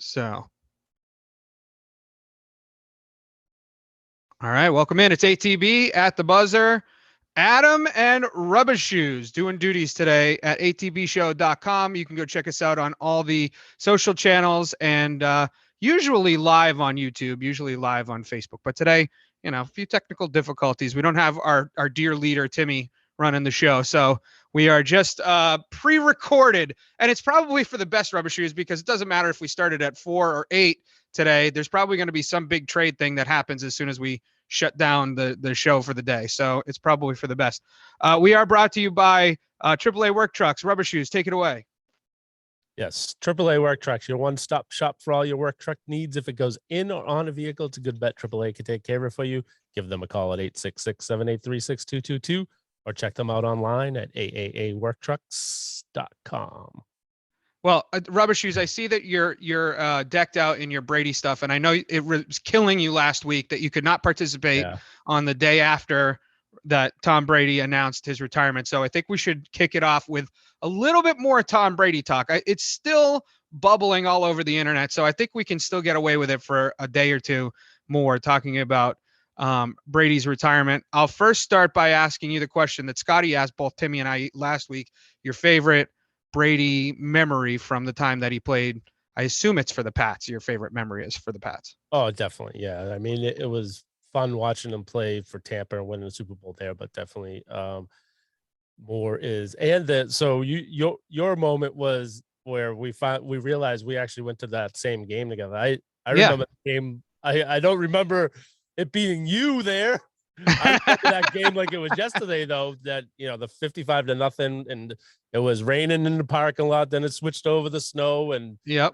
So, all right, welcome in. It's ATB at the buzzer. Adam and Rubba Shoes doing duties today at atbshow.com. You can go check us out on all the social channels and usually live on YouTube, usually live on Facebook. But today, a few technical difficulties. We don't have our dear leader, Timmy, running the show. So we are just pre-recorded, and it's probably for the best, Rubber Shoes, because it doesn't matter if we started at 4 or 8 today. There's probably going to be some big trade thing that happens as soon as we shut down the show for the day. So it's probably for the best. We are brought to you by AAA Work Trucks. Rubber Shoes, take it away. Yes, AAA Work Trucks, your one-stop shop for all your work truck needs. If it goes in or on a vehicle, it's a good bet. AAA can take care of it for you. Give them a call at 866-783-6222 or check them out online at aaaworktrucks.com. Well, Rubber Shoes, I see that you're decked out in your Brady stuff, and I know it was killing you last week that you could not participate on the day after that Tom Brady announced his retirement. So I think we should kick it off with a little bit more Tom Brady talk. It's still bubbling all over the internet, so I think we can still get away with it for a day or two more talking about Brady's retirement. I'll first start by asking you the question that Scotty asked both Timmy and I last week, your favorite Brady memory from the time that he played. I assume it's for the Pats. Your favorite memory is for the Pats. Oh, definitely. Yeah. I mean, it was fun watching him play for Tampa and winning the Super Bowl there, but definitely more is, and that, so your moment was where we realized we actually went to that same game together. I remember the game. I don't remember it being you there. I remember that game like it was yesterday, though, that, the 55-0, and it was raining in the parking lot. Then it switched over the snow, and it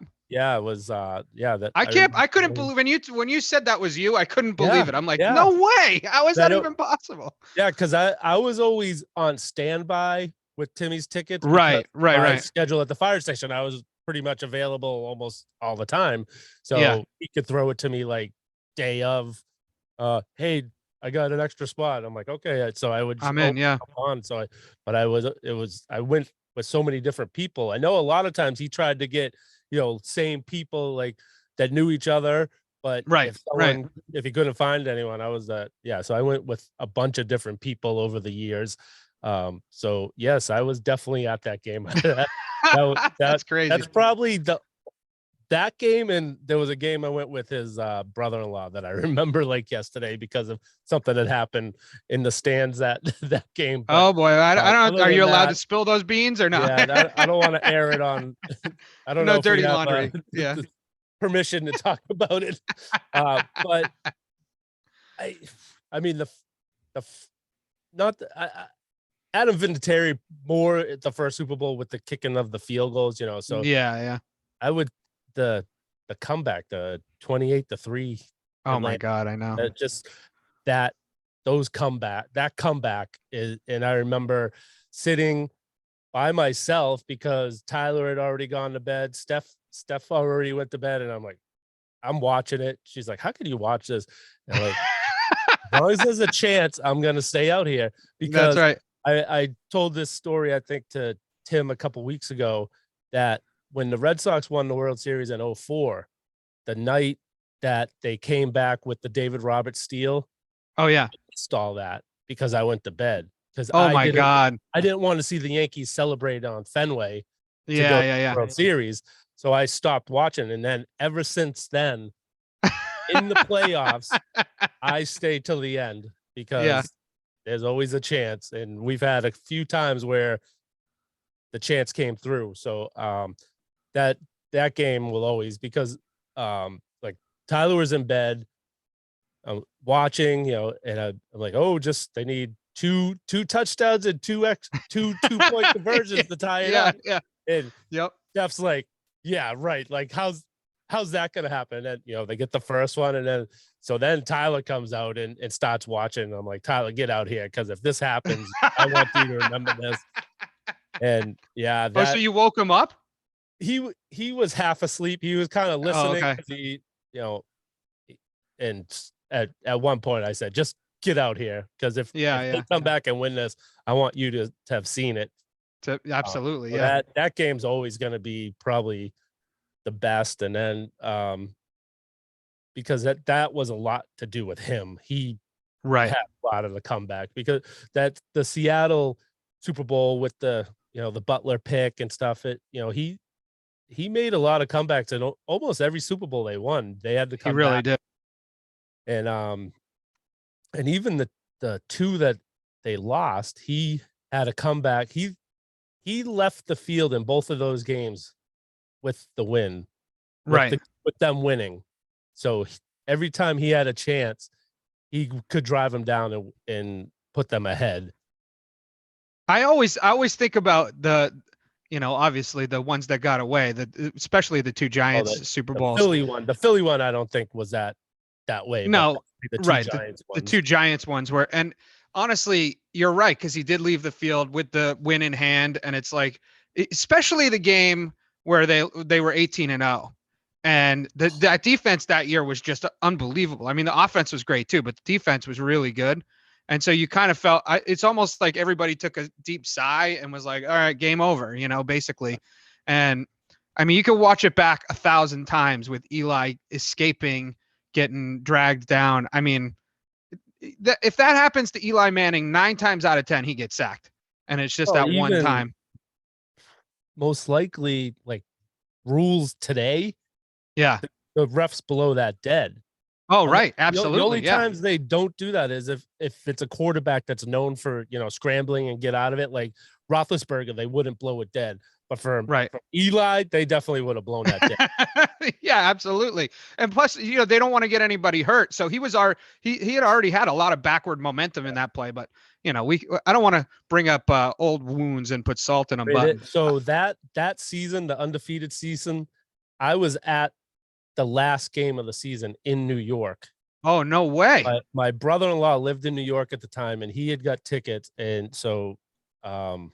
was, that I couldn't believe when you said that was you, I couldn't believe it. I'm like, no way. How is that even possible? Yeah. Cause I was always on standby with Timmy's tickets. Right. Schedule at the fire station. I was pretty much available almost all the time. So he could throw it to me like day of, hey, I got an extra spot. I'm like, okay. So I would just on. So I went with so many different people. I know a lot of times he tried to get, same people like that knew each other, but if he couldn't find anyone, I was so I went with a bunch of different people over the years. So yes, I was definitely at that game. That's crazy. That's probably that game, and there was a game I went with his brother-in-law that I remember like yesterday because of something that happened in the stands that game. But, oh boy, I don't know. Are you allowed to spill those beans or not? Yeah, I don't want to air it on. I don't know. No dirty laundry. Permission to talk about it. But I mean Adam Vinatieri more at the first Super Bowl with the kicking of the field goals, So I would. The comeback, the 28-3. Oh my God, I know. Just that comeback is, and I remember sitting by myself because Tyler had already gone to bed. Steph already went to bed, and I'm like, I'm watching it. She's like, how can you watch this? And I'm like, as long as there's a chance, I'm gonna stay out here, because that's right. I told this story, I think, to Tim a couple weeks ago, that when the Red Sox won the World Series in 2004, the night that they came back with the David Roberts steal. Oh yeah. I missed all that because I went to bed. Because my God, I didn't want to see the Yankees celebrate on Fenway. World Series. So I stopped watching, and then ever since then, in the playoffs, I stay till the end because there's always a chance, and we've had a few times where the chance came through. So that game will always, because like Tyler was in bed, I'm watching, and I'm like, they need two touchdowns and two two-point conversions to tie it up. Yeah. And Steph's like, yeah, right. Like, how's that gonna happen? And they get the first one, and then Tyler comes out and starts watching. I'm like, Tyler, get out here, because if this happens, I want you to remember this. And so you woke him up? He was half asleep. He was kind of listening. He, and at one point I said, just get out here, because if they come back and win this, I want you to have seen it. Absolutely. That game's always going to be probably the best. And then because that was a lot to do with him. He Right. had a lot of the comeback because that the Seattle Super Bowl with the the Butler pick and stuff. He made a lot of comebacks in almost every Super Bowl they won. They had to He come really back. did. And even the two that they lost, he had a comeback. He left the field in both of those games with the win, Right. with them winning. So every time he had a chance, he could drive them down and put them ahead. I always think about obviously the ones that got away, especially the two Giants Super Bowls. The Philly one, I don't think was that way. No, but right. The two Giants ones were, and honestly, you're right, because he did leave the field with the win in hand, and it's like, especially the game where they were 18-0, and that defense that year was just unbelievable. I mean, the offense was great too, but the defense was really good. And so you kind of felt it's almost like everybody took a deep sigh and was like, all right, game over, basically. And I mean, you could watch it back 1,000 times with Eli escaping, getting dragged down. I mean, if that happens to Eli Manning 9 times out of 10, he gets sacked. And it's just that one time. Most likely, like rules today. Yeah. The refs below that dead. Oh, right. Absolutely. The only times they don't do that is if it's a quarterback that's known for, scrambling and get out of it, like Roethlisberger, they wouldn't blow it dead. But for Eli, they definitely would have blown that dead. Yeah, absolutely. And plus, they don't want to get anybody hurt. So he had already had a lot of backward momentum in that play. But, I don't want to bring up old wounds and put salt in them. But so that season, the undefeated season, I was at the last game of the season in New York. Oh, no way. My brother-in-law lived in New York at the time, and he had got tickets. And so it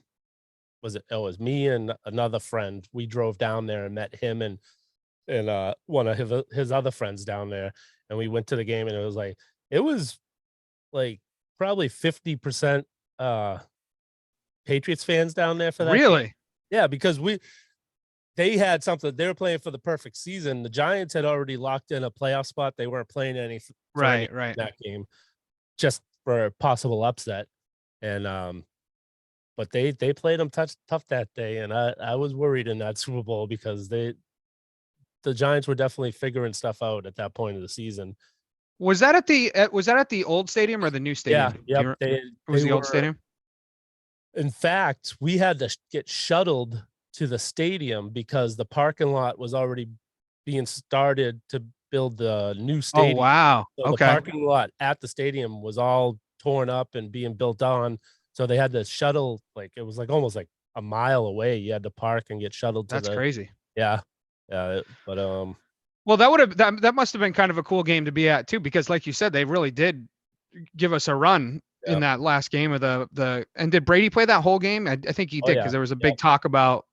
was me and another friend. We drove down there and met him and one of his other friends down there. And we went to the game, and it was like probably 50% Patriots fans down there for that. Really? Game. Yeah, because they had something. They were playing for the perfect season. The Giants had already locked in a playoff spot. They weren't playing any right that game, just for a possible upset. And but they played them tough that day, and I was worried in that Super Bowl because the Giants were definitely figuring stuff out at that point of the season. Was that at the old stadium or the new stadium? Yeah, it was the old stadium. In fact, we had to get shuttled to the stadium because the parking lot was already being started to build the new stadium. Oh, wow. So the parking lot at the stadium was all torn up and being built on. So they had to shuttle, it was almost like a mile away. You had to park and get shuttled to That's crazy. Yeah. Yeah. But well, that must have been kind of a cool game to be at too, because like you said, they really did give us a run in that last game of and did Brady play that whole game? I think he did, because there was a big talk about,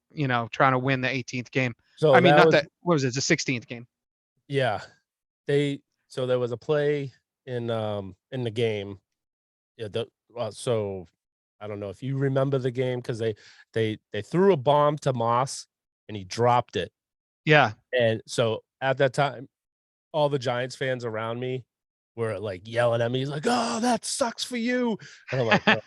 trying to win the 18th game. So I mean, what was it? The 16th game. Yeah. So there was a play in the game. Yeah. So I don't know if you remember the game, because they threw a bomb to Moss and he dropped it. Yeah. And so at that time, all the Giants fans around me were yelling at me. He's like, "Oh, that sucks for you." And I'm like, oh,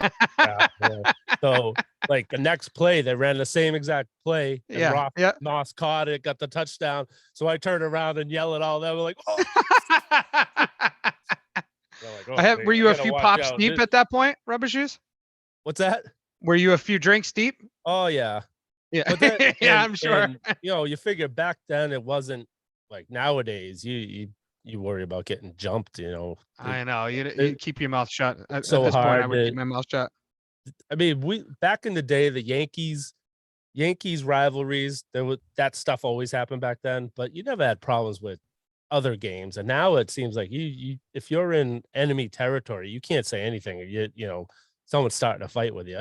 yeah. So the next play, they ran the same exact play. And Moss caught it, got the touchdown. So I turned around and yelled at all of them. Like, oh. Were you a few pops deep at that point, Rubber Shoes? What's that? Were you a few drinks deep? Oh, yeah. Yeah. I'm sure. And, you figure back then it wasn't like nowadays. You worry about getting jumped, I know. You keep your mouth shut. At so this hard point, I would keep my mouth shut. I mean, back in the day, the Yankees rivalries, that stuff always happened back then, but you never had problems with other games. And now it seems like you if you're in enemy territory, you can't say anything, or someone's starting to fight with you.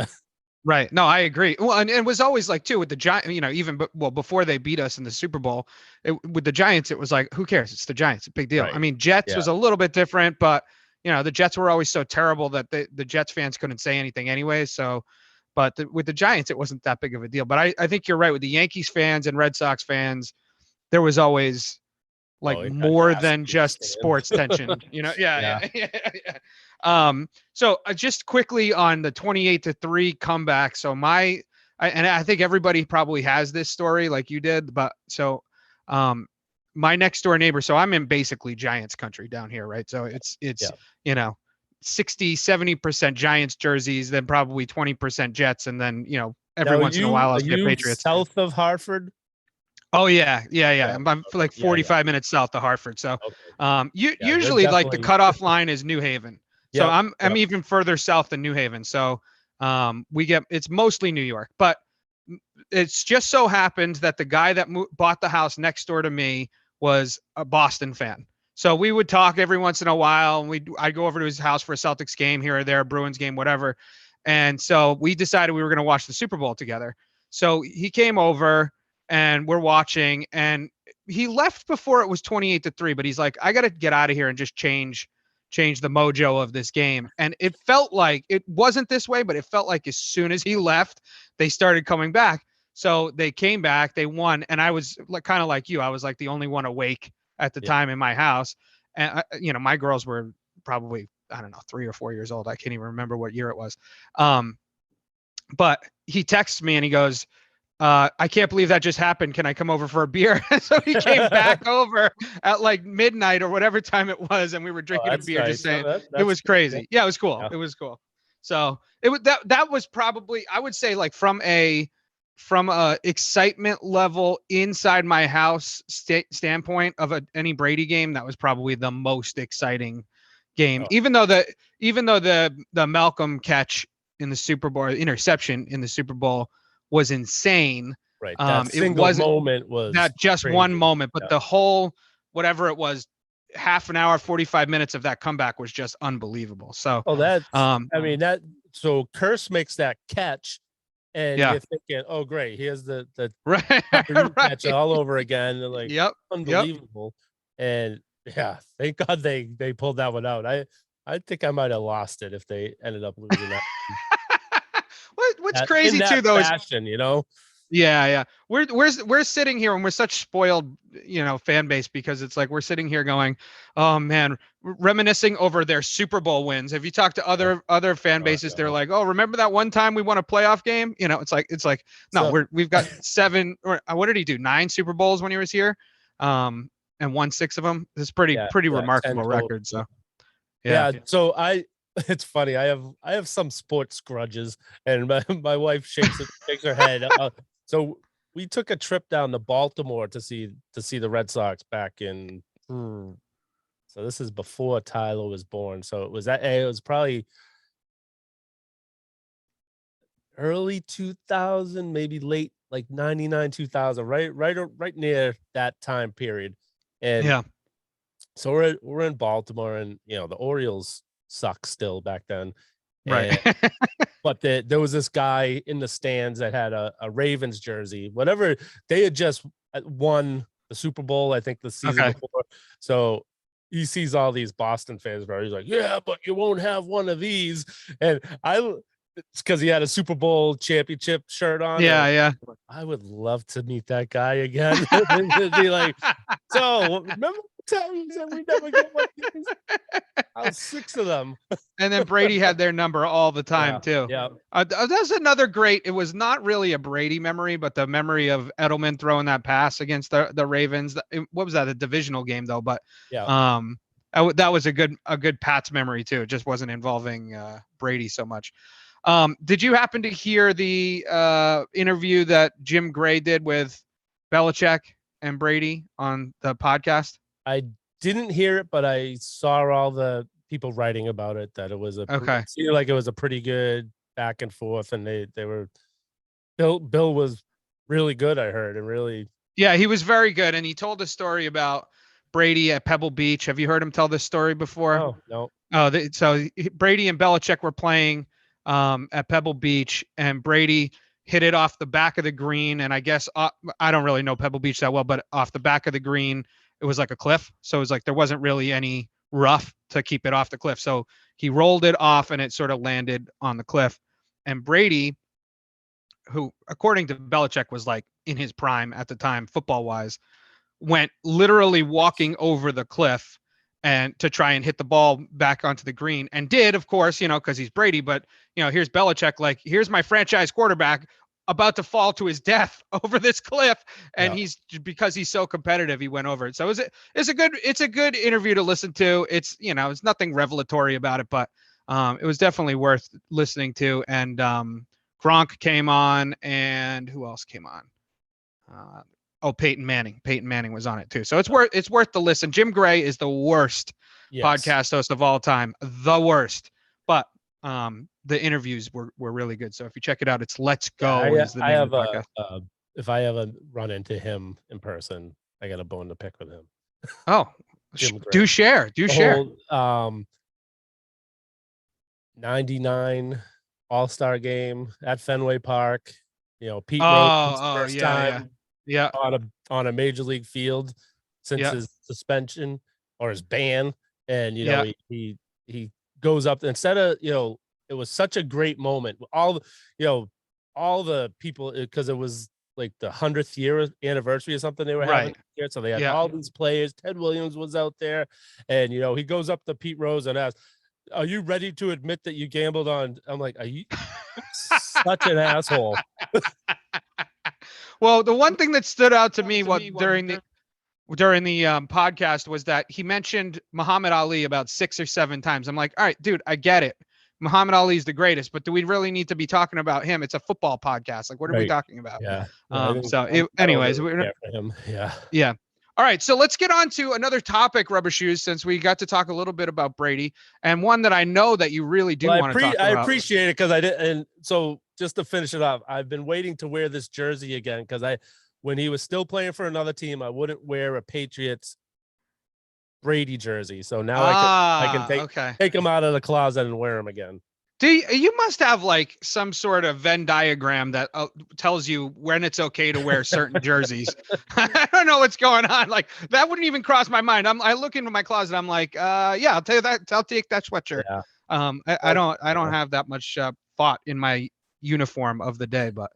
Right. No, I agree. Well, and it was always with the Giants, even before they beat us in the Super Bowl, with the Giants, it was like, who cares? It's the Giants. A big deal. Right. I mean, Jets was a little bit different, but the Jets were always so terrible that the Jets fans couldn't say anything anyway. So, but with the Giants, it wasn't that big of a deal. But I think you're right with the Yankees fans and Red Sox fans. there was always like It got more nasty than in the just stands. sports tension, Yeah. yeah. So just quickly on the 28-3 comeback. So and I think everybody probably has this story like you did, but so my next door neighbor, so I'm in basically Giants country down here, right? So it's Yeah. 60-70% Giants jerseys, then probably 20% Jets, and then every Now, once in a while I'll are see a you Patriots. south of Hartford? Oh yeah. Yeah. I'm like Okay. Yeah. 45 minutes south of Hartford. So, Okay. Yeah. You're usually like the definitely. cutoff line is New Haven. So Yep. I'm even further south than New Haven. So, it's mostly New York, but it's just so happened that the guy that bought the house next door to me was a Boston fan. So we would talk every once in a while, and I'd go over to his house for a Celtics game here or there, a Bruins game, whatever. And so we decided we were going to watch the Super Bowl together. So he came over and we're watching, and he left before it was 28-3, but he's like, I got to get out of here and just change the mojo of this game. And it felt like it wasn't this way, but it felt like as soon as he left, they started coming back. So they came back, they won, and I was like kind of like you. I was like the only one awake at the time in my house, and my girls were probably, I don't know, 3 or 4 years old. I can't even remember what year it was. But he texts me and he goes, I can't believe that just happened. Can I come over for a beer? So he came back over at like midnight or whatever time it was, and we were drinking a beer, Nice. just saying it That's was cool. crazy. Yeah, it was cool. Yeah. It was cool. So it was that was probably, I would say, like from a excitement level inside my house standpoint of any Brady game, that was probably the most exciting game. Oh. Even though the Malcolm catch in the Super Bowl, interception in the Super Bowl, was insane. Right. That It single wasn't moment was that just crazy. one moment, but the whole, whatever it was, half an hour, 45 minutes of that comeback was just unbelievable. So, so Curse makes that catch, and yeah, you're thinking, oh, great, here's the right, catch all over again. And like, yep, unbelievable. And yeah, thank God they pulled that one out. I think I might have lost it if they ended up losing that. What's crazy too, though, fashion, Yeah. We're sitting here and we're such spoiled, fan base, because it's like we're sitting here going, oh man, reminiscing over their Super Bowl wins. Have you talked to other fan bases? They're like, oh, remember that one time we won a playoff game? It's like no, So- we've got 7, or what did he do? 9 Super Bowls when he was here, and won 6 of them. It's pretty remarkable record. So yeah. So it's funny. I have some sports grudges, and my wife shakes her head. So we took a trip down to Baltimore to see the Red Sox back in. So this is before Tyler was born. So it was probably early 2000, maybe late like 99, 2000, right near that time period. And so we're in Baltimore, and the Orioles suck still back then. Right. But there was this guy in the stands that had a Ravens jersey. Whatever, they had just won the Super Bowl, I think, the season before. So he sees all these Boston fans, bro. He's like, yeah, but you won't have one of these. And it's because he had a Super Bowl championship shirt on. Yeah. I would love to meet that guy again. Be like, so remember the time you said we never get one of these? I was 6 of them. And then Brady had their number all the time too. Yeah. That's another great. It was not really a Brady memory, but the memory of Edelman throwing that pass against the Ravens. What was that? A divisional game though, but that was a good Pats memory too. It just wasn't involving Brady so much. Did you happen to hear the interview that Jim Gray did with Belichick and Brady on the podcast? I didn't hear it, but I saw all the people writing about it, that it was it seemed like it was a pretty good back and forth, and they were Bill was really good, I heard, and really. Yeah, he was very good, and he told a story about Brady at Pebble Beach. Have you heard him tell this story before? Oh, no. So Brady and Belichick were playing at Pebble Beach, and Brady hit it off the back of the green. And I guess I don't really know Pebble Beach that well, but off the back of the green, it was like a cliff. So it was like there wasn't really any rough to keep it off the cliff. So he rolled it off and it sort of landed on the cliff. And Brady, who according to Belichick was like in his prime at the time, football wise, went literally walking over the cliff and to try and hit the ball back onto the green, and did, of course, because he's Brady. But here's Belichick, like, here's my franchise quarterback about to fall to his death over this cliff, and because he's so competitive, he went over it. So it's a good interview to listen to. It's nothing revelatory about it, but it was definitely worth listening to. And Gronk came on, and who else came on? Peyton Manning. Peyton Manning was on it too. So it's worth the listen. Jim Gray is the worst podcast host of all time, the worst. But the interviews were really good. So if you check it out, it's Let's Go is the name of the podcast. If I ever run into him in person, I got a bone to pick with him. Oh, do share. Whole, 99 All-Star game at Fenway Park. Pete Rose's first time on a major league field since his suspension or his ban. And he goes up instead of it was such a great moment. All the people, because it was like the 100th year anniversary or something they were having here. So they had all these players. Ted Williams was out there, and he goes up to Pete Rose and asks, "Are you ready to admit that you gambled on?" I'm like, "Are you such an asshole?" Well, the one thing that stood out to me during the podcast was that he mentioned Muhammad Ali about 6 or 7 times. I'm like, all right, dude, I get it. Muhammad Ali is the greatest, but do we really need to be talking about him? It's a football podcast. Like, what are we talking about? Yeah. Anyways, yeah. All right, so let's get on to another topic, Rubber Shoes, since we got to talk a little bit about Brady, and one that I know that you really do want to talk about. I appreciate it because I did, and so just to finish it off, I've been waiting to wear this jersey again because when he was still playing for another team, I wouldn't wear a Patriots Brady jersey. So now I can take him out of the closet and wear him again. You must have like some sort of Venn diagram that tells you when it's okay to wear certain jerseys. I don't know what's going on. Like, that wouldn't even cross my mind. I look into my closet. I'm like, I'll tell you that. I'll take that sweatshirt. Yeah. I don't have that much thought in my uniform of the day, but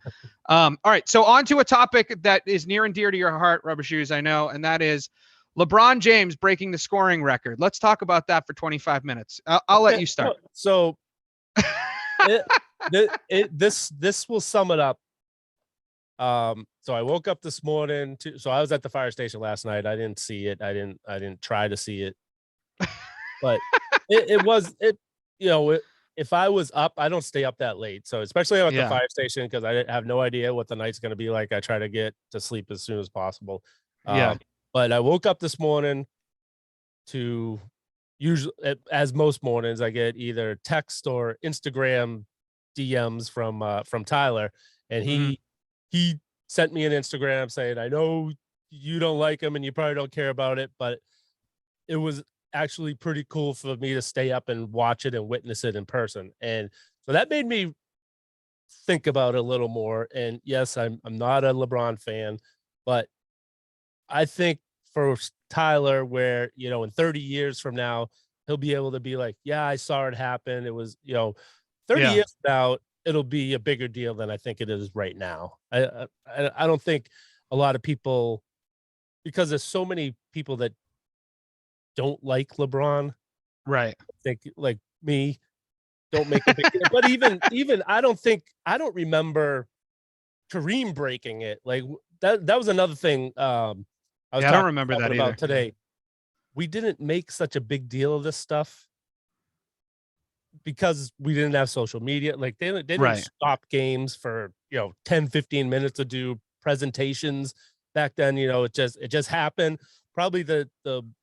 all right. So on to a topic that is near and dear to your heart, Rubber Shoes, I know, and that is LeBron James breaking the scoring record. Let's talk about that for 25 minutes. I'll let you start. So this will sum it up. So I woke up this morning so I was at the fire station last night. I didn't see it. I didn't try to see it, but if I was up, I don't stay up that late. So especially at the fire station, because I have no idea what the night's going to be like. I try to get to sleep as soon as possible. But I woke up this morning to, usually, as most mornings, I get either text or Instagram DMs from Tyler, and he sent me an Instagram saying, "I know you don't like him and you probably don't care about it, but it was actually pretty cool for me to stay up and watch it and witness it in person." And so that made me think about it a little more. And yes, I'm not a LeBron fan, but I think for Tyler, where in 30 years from now, he'll be able to be like, "Yeah, I saw it happen. It was 30 years from now, it'll be a bigger deal than I think it is right now." I don't think a lot of people, because there's so many people that don't like LeBron, right? Think like me, don't make a big deal. But even I don't remember Kareem breaking it. Like that was another thing. I don't remember that about either. Today. We didn't make such a big deal of this stuff because we didn't have social media. Like they didn't stop games for 10, 15 minutes to do presentations back then. It just happened. Probably the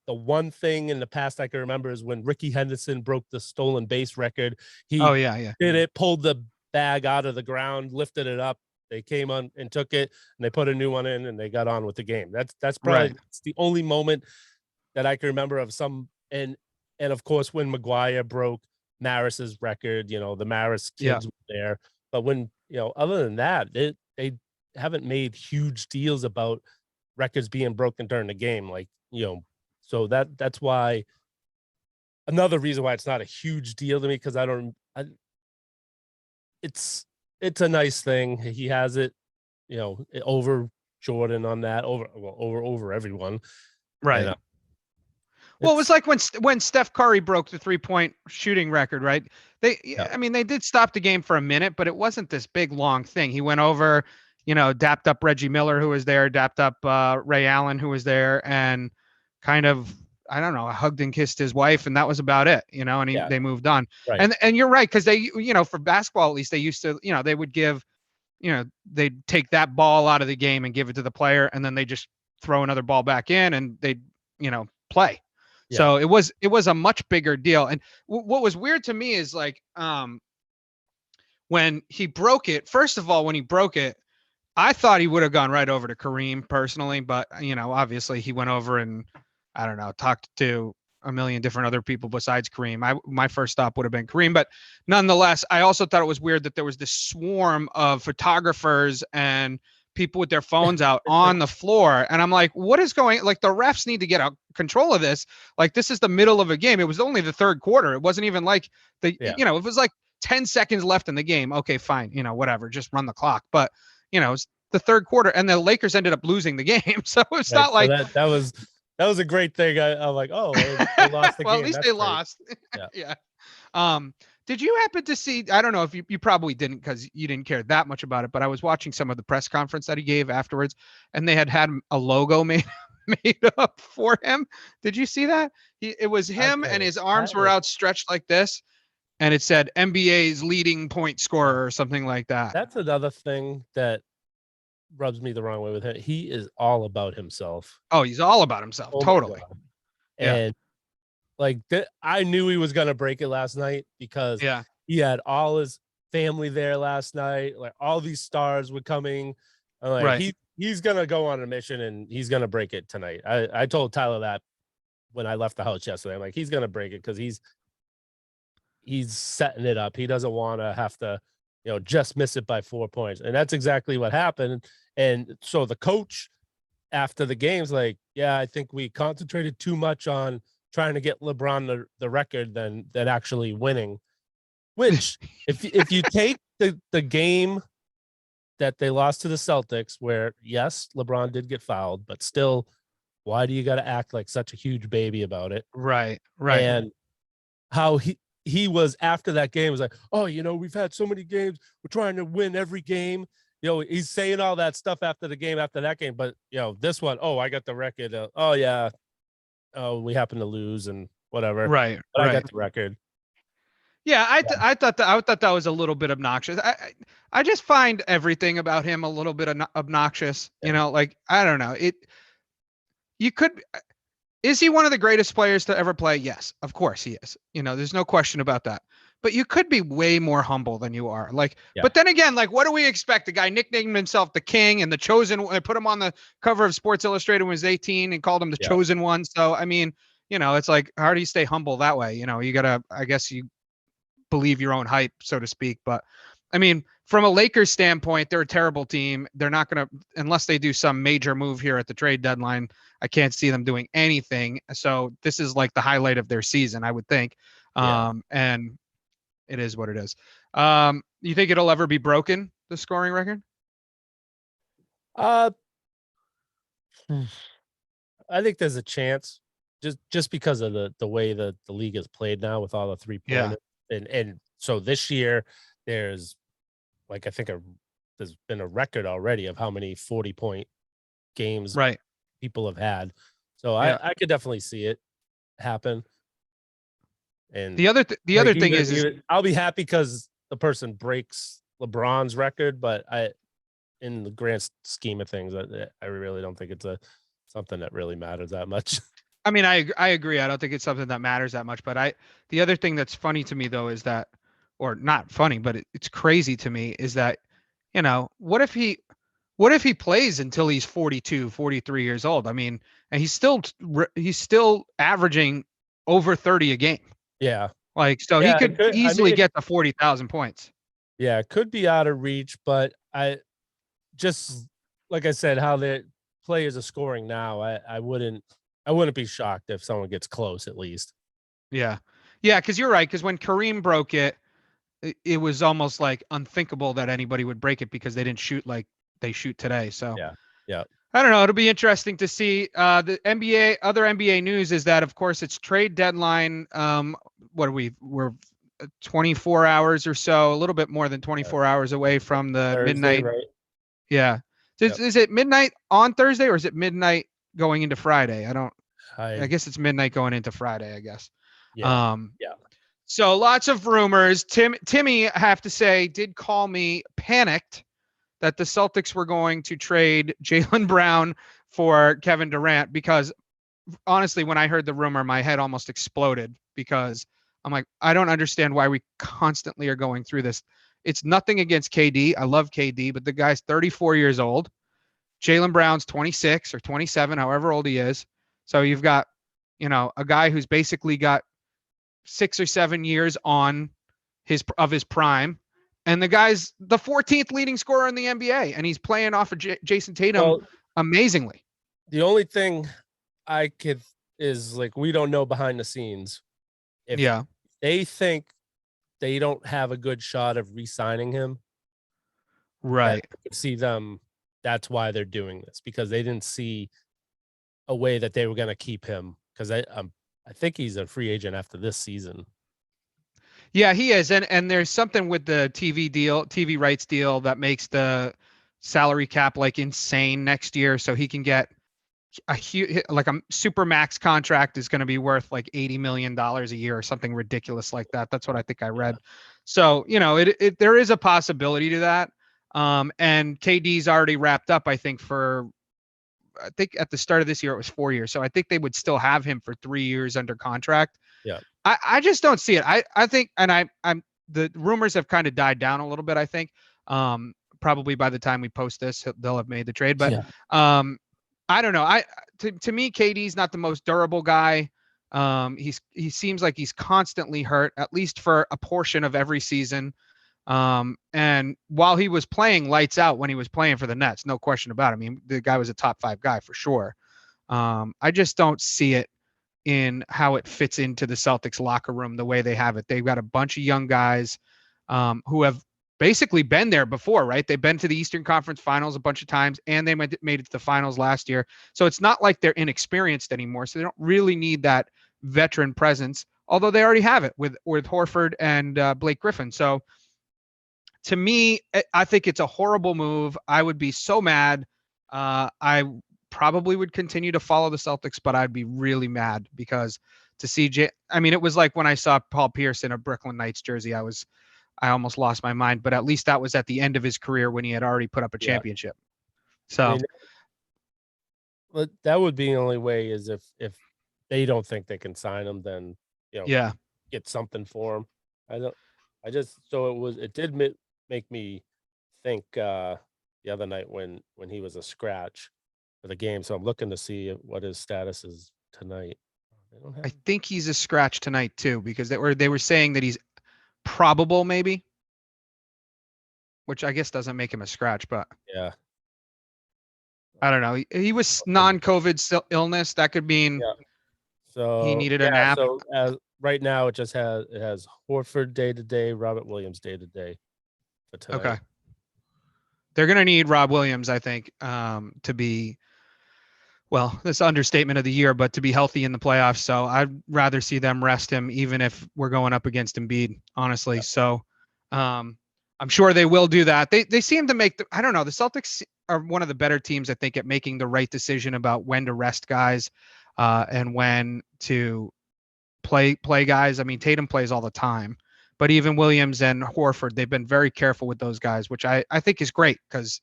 one thing in the past I can remember is when Ricky Henderson broke the stolen base record. He did it, pulled the bag out of the ground, lifted it up. They came on and took it, and they put a new one in, and they got on with the game. That's probably it's the only moment that I can remember of some. And of course, when Maguire broke Maris's record, the Maris kids were there. But when other than that, they haven't made huge deals about records being broken during the game. Like so that's why another reason why it's not a huge deal to me, because it's a nice thing. He has it, over Jordan on that over everyone. Right. And, well, it was like when Steph Curry broke the 3-point shooting record, right? I mean, they did stop the game for a minute, but it wasn't this big long thing. He went over, dapped up Reggie Miller, who was there, dapped up Ray Allen, who was there, and kind of, I don't know, hugged and kissed his wife, and that was about it, and they moved on. Right. And you're right, because they, for basketball at least, they used to, they would give, they'd take that ball out of the game and give it to the player, and then they just throw another ball back in, and they'd, play. Yeah. So it was a much bigger deal. And what was weird to me is like, when he broke it, first of all, when he broke it, I thought he would have gone right over to Kareem personally, but obviously he went over and I don't know, talked to a million different other people besides Kareem. My first stop would have been Kareem, but nonetheless, I also thought it was weird that there was this swarm of photographers and people with their phones out on the floor. And I'm like, what is going, like the refs need to get control of this. Like this is the middle of a game. It was only the third quarter. It wasn't even like it was like 10 seconds left in the game. Okay, fine. Whatever, just run the clock. But it's the third quarter and the Lakers ended up losing the game. So it's not like that was a great thing. I'm like, oh, they lost the well, game. At least That's they great. lost. Yeah. Did you happen to see, I don't know if you probably didn't because you didn't care that much about it, but I was watching some of the press conference that he gave afterwards and they had a logo made up for him. Did you see that? It was him and his arms were outstretched like this and it said NBA's leading point scorer or something like that. That's another thing that rubs me the wrong way with him. He is all about himself. Oh, he's all about himself. Totally. And like I knew he was going to break it last night because he had all his family there last night. Like all these stars were coming. Like he's going to go on a mission and he's going to break it tonight. I told Tyler that when I left the house yesterday. I'm like, he's going to break it because he's setting it up. He doesn't want to have to, just miss it by 4 points. And that's exactly what happened. And so the coach after the game's like, yeah, I think we concentrated too much on trying to get LeBron the record than actually winning. Which if you take the game that they lost to the Celtics, where yes, LeBron did get fouled, but still, why do you got to act like such a huge baby about it? Right. And how he was after that game was like, oh, we've had so many games. We're trying to win every game. He's saying all that stuff after the game, after that game. But, this one, oh, I got the record. Oh, yeah. Oh, we happen to lose and whatever. Right. But I got the record. Yeah, I thought that was a little bit obnoxious. I just find everything about him a little bit obnoxious. Yeah. Like, I don't know. Is he one of the greatest players to ever play? Yes, of course he is. There's no question about that. But you could be way more humble than you are. Like, but then again, like, what do we expect? The guy nicknamed himself the King and the Chosen. They put him on the cover of Sports Illustrated when he was 18 and called him the Chosen One. So, I mean, it's like, how do you stay humble that way? You gotta, I guess you believe your own hype, so to speak. But I mean, from a Lakers standpoint, they're a terrible team. They're not going to, unless they do some major move here at the trade deadline, I can't see them doing anything. So this is like the highlight of their season, I would think. And it is what it is. You think it'll ever be broken, the scoring record? I think there's a chance just because of the way the league is played now with all the 3-pointers. And so this year there's like, I think there's been a record already of how many 40-point games people have had. So I could definitely see it happen. And the other thing is I'll be happy because the person breaks LeBron's record, but in the grand scheme of things, I really don't think it's something that really matters that much. I mean, I agree. I don't think it's something that matters that much. But the other thing that's funny to me though is that, or not funny, but it's crazy to me is that, what if he plays until he's 42, 43 years old? I mean, and he's still averaging over 30 a game. Yeah. Like, so he could easily get to 40,000 points. Yeah. It could be out of reach, but just like I said, how the players are scoring now, I wouldn't be shocked if someone gets close at least. Yeah. Yeah. Cause you're right. Cause when Kareem broke it, it was almost like unthinkable that anybody would break it because they didn't shoot like they shoot today. So, Yeah. I don't know. It'll be interesting to see. The other NBA news is that, of course, it's trade deadline. What are we? We're 24 hours or so, a little bit more than 24 hours away from the Thursday, midnight. right? Yeah. Is it midnight on Thursday, or is it midnight going into Friday? I guess it's midnight going into Friday, I guess. Yeah. Yeah. So lots of rumors. Timmy, I have to say, did call me panicked that the Celtics were going to trade Jaylen Brown for Kevin Durant, because honestly, when I heard the rumor, my head almost exploded, because I'm like, I don't understand why we constantly are going through this. It's nothing against KD. I love KD, but the guy's 34 years old. Jaylen Brown's 26 or 27, however old he is. So you've got, a guy who's basically got 6 or 7 years on his prime, and the guy's the 14th leading scorer in the NBA, and he's playing off of Jason Tatum amazingly. The only thing I could is like, we don't know behind the scenes. If they think they don't have a good shot of re-signing him, right? I could see them. That's why they're doing this, because they didn't see a way that they were going to keep him. Because I think he's a free agent after this season. Yeah, he is, and there's something with the TV rights deal, that makes the salary cap like insane next year, so he can get a huge, like a super max contract is going to be worth like $80 million a year or something ridiculous like that. That's what I think I read. So, there is a possibility to that. And KD's already wrapped up, I think at the start of this year, it was 4 years. So I think they would still have him for 3 years under contract. Yeah. I just don't see it. I think, and I'm the rumors have kind of died down a little bit, I think. Probably by the time we post this, they'll have made the trade, but I don't know. To me, KD's not the most durable guy. He seems like he's constantly hurt, at least for a portion of every season. And while he was playing lights out when he was playing for the Nets, no question about it. I mean, the guy was a top 5 guy for sure. I just don't see it in how it fits into the Celtics locker room the way they have it. They've got a bunch of young guys who have basically been there before, right? They've been to the Eastern Conference Finals a bunch of times, and they made it to the finals last year. So it's not like they're inexperienced anymore. So they don't really need that veteran presence, although they already have it with Horford and Blake Griffin. So to me, I think it's a horrible move. I would be so mad. I probably would continue to follow the Celtics, but I'd be really mad, because to see it was like when I saw Paul Pierce in a Brooklyn Knights jersey, I almost lost my mind, but at least that was at the end of his career when he had already put up a championship. So but that would be the only way, is if they don't think they can sign him, then, get something for him. It did make me think the other night when he was a scratch for the game. So I'm looking to see what his status is tonight. I think he's a scratch tonight too, because they were saying that he's probable, maybe, which I guess doesn't make him a scratch, but yeah, I don't know. He was non-COVID illness. That could mean he needed a nap. So right now it has Horford day to day, Robert Williams day to day for tonight. Okay. They're going to need Rob Williams, I think, to be, well, this understatement of the year, but to be healthy in the playoffs. So I'd rather see them rest him, even if we're going up against Embiid, honestly. Yeah. So I'm sure they will do that. They seem to make I don't know. The Celtics are one of the better teams, I think, at making the right decision about when to rest guys and when to play guys. I mean, Tatum plays all the time, but even Williams and Horford, they've been very careful with those guys, which I think is great, because,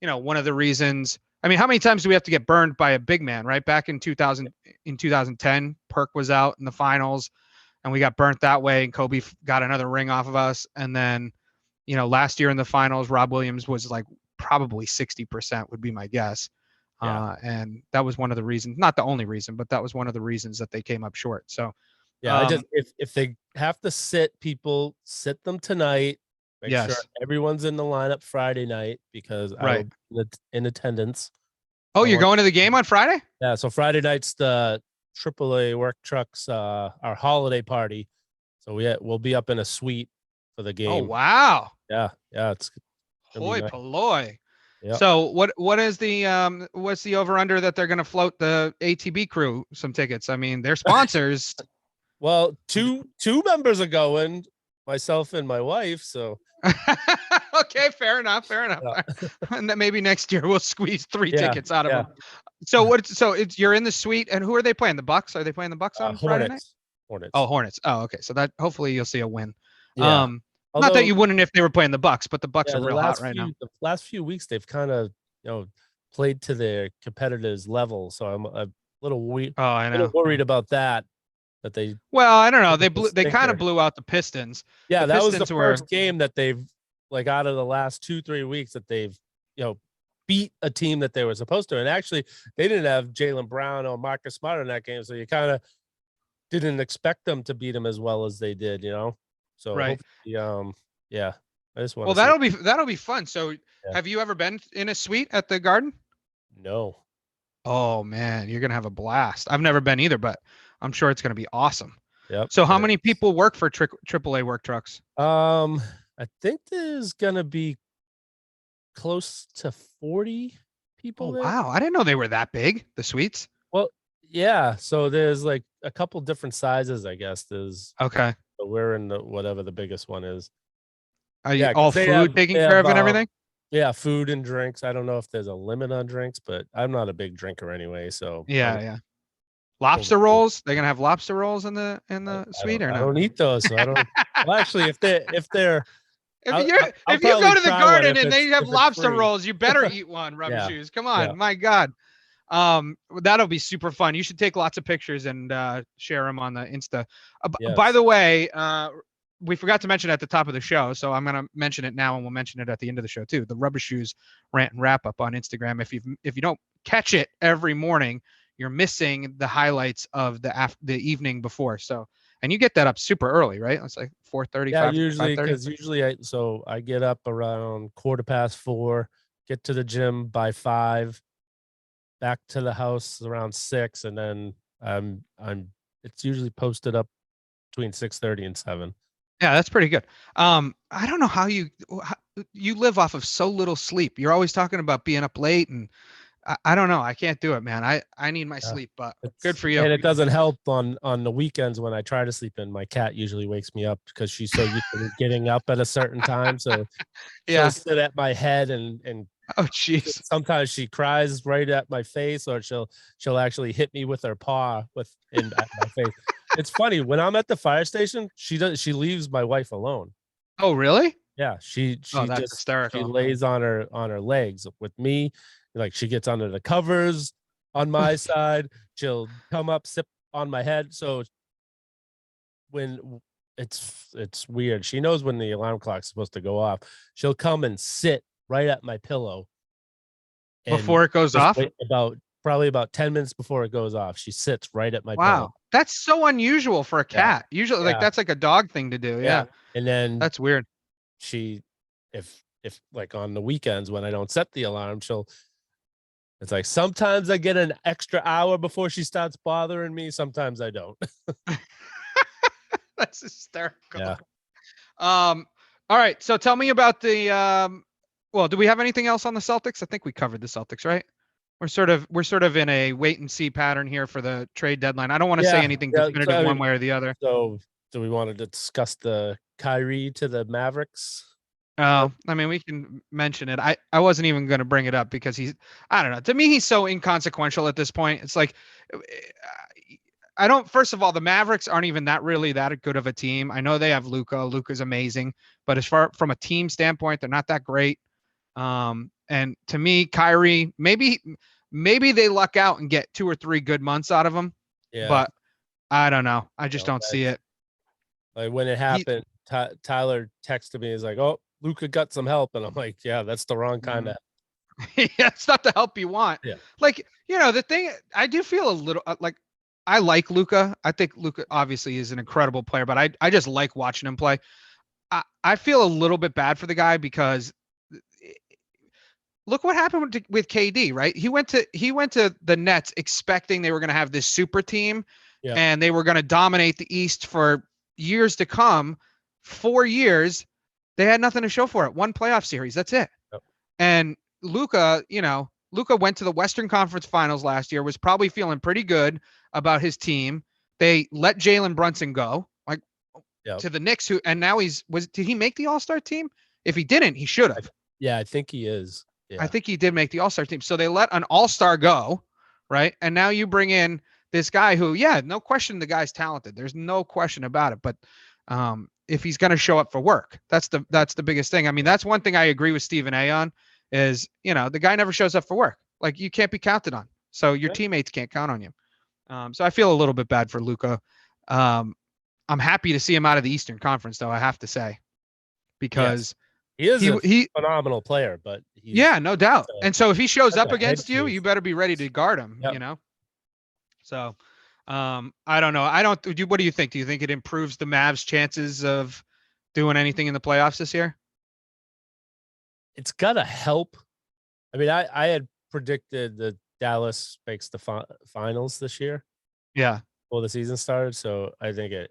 one of the reasons, I mean, how many times do we have to get burned by a big man, right? Back in 2010, Perk was out in the finals and we got burnt that way, and Kobe got another ring off of us. And then, last year in the finals, Rob Williams was like probably 60% would be my guess. Yeah. And that was one of the reasons, not the only reason, but that was one of the reasons that they came up short. So yeah, if they have to sit people, sit them tonight. Make sure everyone's in the lineup Friday night, because I will be in attendance. Oh, you're going to the game on Friday? Yeah, so Friday night's the AAA Work Trucks our holiday party. So we'll be up in a suite for the game. Oh, wow. Yeah, it's hoi polloi. Yep. So what is the what's the over under that they're going to float the ATB crew some tickets? I mean, they're sponsors. Well, two members are going, myself and my wife. So Okay, fair enough. yeah, And then maybe next year we'll squeeze 3 yeah, tickets out of yeah. them. So it's you're in the suite, and who are they playing? The Bucks? Are they playing the Bucks on Friday night? Hornets. Oh, Hornets. Oh, okay. So that hopefully you'll see a win. Yeah. Not that Although, you wouldn't if they were playing the Bucks, but the Bucks yeah, are real hot right now. the last few weeks they've kind of played to their competitors' level. So I'm a little Oh, I know. worried about that. That they Well, I don't know. They kind of blew out the Pistons. Yeah, The that was the Pistons were first game that they've out of the last 2-3 weeks that they've beat a team that they were supposed to. And actually, they didn't have Jaylen Brown or Marcus Smart in that game, so you kind of didn't expect them to beat them as well as they did. So right. yeah, I just want. Well, that'll be fun. So, have you ever been in a suite at the Garden? No. Oh man, you're gonna have a blast. I've never been either, but I'm sure it's gonna be awesome. Yep. So, how many people work for AAA Work Trucks? I think there's gonna be close to 40 people. Oh there. wow, I didn't know they were that big. The suites. Well, yeah. So there's like a couple different sizes, I guess. There's Okay. So we're in whatever the biggest one is. Are you all food taken care of and everything? Yeah, food and drinks. I don't know if there's a limit on drinks, but I'm not a big drinker anyway. So yeah. Lobster rolls? They're gonna have lobster rolls in the suite or no? I don't eat those. So I don't. Well, actually, if they're if you go to the Garden and they have lobster rolls, you better eat one. Rubba Shoes. Come on, my God. That'll be super fun. You should take lots of pictures and share them on the Insta. By the way, we forgot to mention at the top of the show, so I'm gonna mention it now, and we'll mention it at the end of the show too. The Rubba Shoes rant and wrap up on Instagram. If you don't catch it every morning, you're missing the highlights of the evening before. So, and you get that up super early, right? It's like 4:30. Yeah, usually I get up around 4:15, get to the gym by 5, back to the house around 6, and then it's usually posted up between 6:30 and 7. Yeah, that's pretty good. I don't know how you live off of so little sleep. You're always talking about being up late, and I don't know. I can't do it, man. I need my sleep, but good for you. And it doesn't help on the weekends when I try to sleep in. My cat usually wakes me up because she's so used to getting up at a certain time. So she'll sit at my head and oh jeez. Sometimes she cries right at my face, or she'll actually hit me with her paw at my face. It's funny when I'm at the fire station, she leaves my wife alone. Oh really? Yeah, she that's hysterical. She lays on her legs with me. Like she gets under the covers on my side. She'll come up, sit on my head. So when it's weird. She knows when the alarm clock's supposed to go off. She'll come and sit right at my pillow before it goes off. Probably about 10 minutes before it goes off. She sits right at my pillow. Wow, that's so unusual for a cat. Usually, like that's like a dog thing to do. Yeah. And then that's weird. She, if like on the weekends when I don't set the alarm, it's like sometimes I get an extra hour before she starts bothering me. Sometimes I don't. That's hysterical. Yeah. All right. So tell me about the. Well, do we have anything else on the Celtics? I think we covered the Celtics, right? We're sort of in a wait and see pattern here for the trade deadline. I don't want to say anything definitive one way or the other. So do we want to discuss the Kyrie to the Mavericks? Oh, I mean, we can mention it. I wasn't even going to bring it up because I don't know. To me, he's so inconsequential at this point. It's like, first of all, the Mavericks aren't even that good of a team. I know they have Luka. Luka's amazing, but as far from a team standpoint, they're not that great. And to me, Kyrie, maybe they luck out and get 2 or 3 good months out of him. Yeah. But I don't know. I just don't see it. Like when it happened, Tyler texted me. He's like, "Oh, Luka got some help," and I'm like, "Yeah, that's the wrong kind of." Yeah, it's not the help you want. Yeah. Like the thing, I do feel a little like I like Luka. I think Luka obviously is an incredible player, but I just like watching him play. I feel a little bit bad for the guy because look what happened with KD, right? He went to the Nets expecting they were going to have this super team and they were going to dominate the East for years to come. 4 years, they had nothing to show for it. 1 playoff series, that's it. Yep. And Luka, Luka went to the Western Conference Finals last year, was probably feeling pretty good about his team. They let Jalen Brunson go, like to the Knicks, and now did he make the All-Star team? If he didn't, he should have. Yeah, I think he is. Yeah. I think he did make the All-Star team. So they let an All-Star go, right? And now you bring in this guy who, no question the guy's talented. There's no question about it. But if he's going to show up for work, that's the biggest thing. I mean, that's one thing I agree with Stephen A on is, the guy never shows up for work. Like, you can't be counted on. So your teammates can't count on you. So I feel a little bit bad for Luka. I'm happy to see him out of the Eastern Conference, though, I have to say, because he is a phenomenal player, but no doubt. And so if he shows up against you, you better be ready to guard him, So I don't know. What do you think? Do you think it improves the Mavs' chances of doing anything in the playoffs this year? It's gotta help. I mean, I had predicted that Dallas makes the finals this year. Yeah. Before the season started, so I think it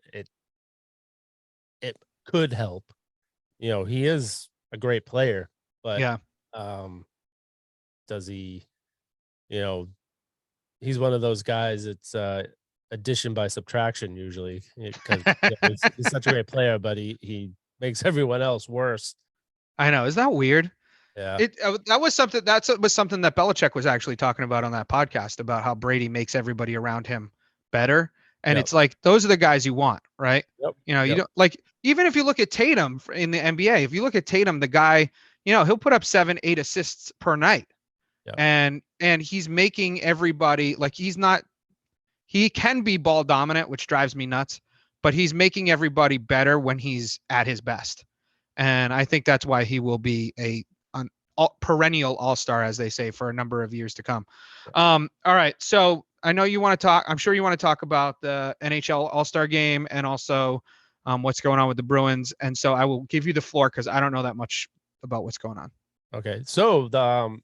could help. He is a great player, but does he? He's one of those guys. It's addition by subtraction usually, because he's such a great player, but he makes everyone else worse. I know. Is that weird? Yeah. That was something that Belichick was actually talking about on that podcast, about how Brady makes everybody around him better. And it's like, those are the guys you want, right? Yep. You don't, like, even if you look at Tatum in the NBA, if you look at Tatum, the guy, he'll put up 7-8 assists per night. Yep. And he's making everybody, like, he can be ball dominant, which drives me nuts, but he's making everybody better when he's at his best. And I think that's why he will be a perennial all-star, as they say, for a number of years to come. All right. So I know you want to talk, I'm sure you want to talk about the NHL All-Star game and also what's going on with the Bruins. And so I will give you the floor, because I don't know that much about what's going on. Okay. So the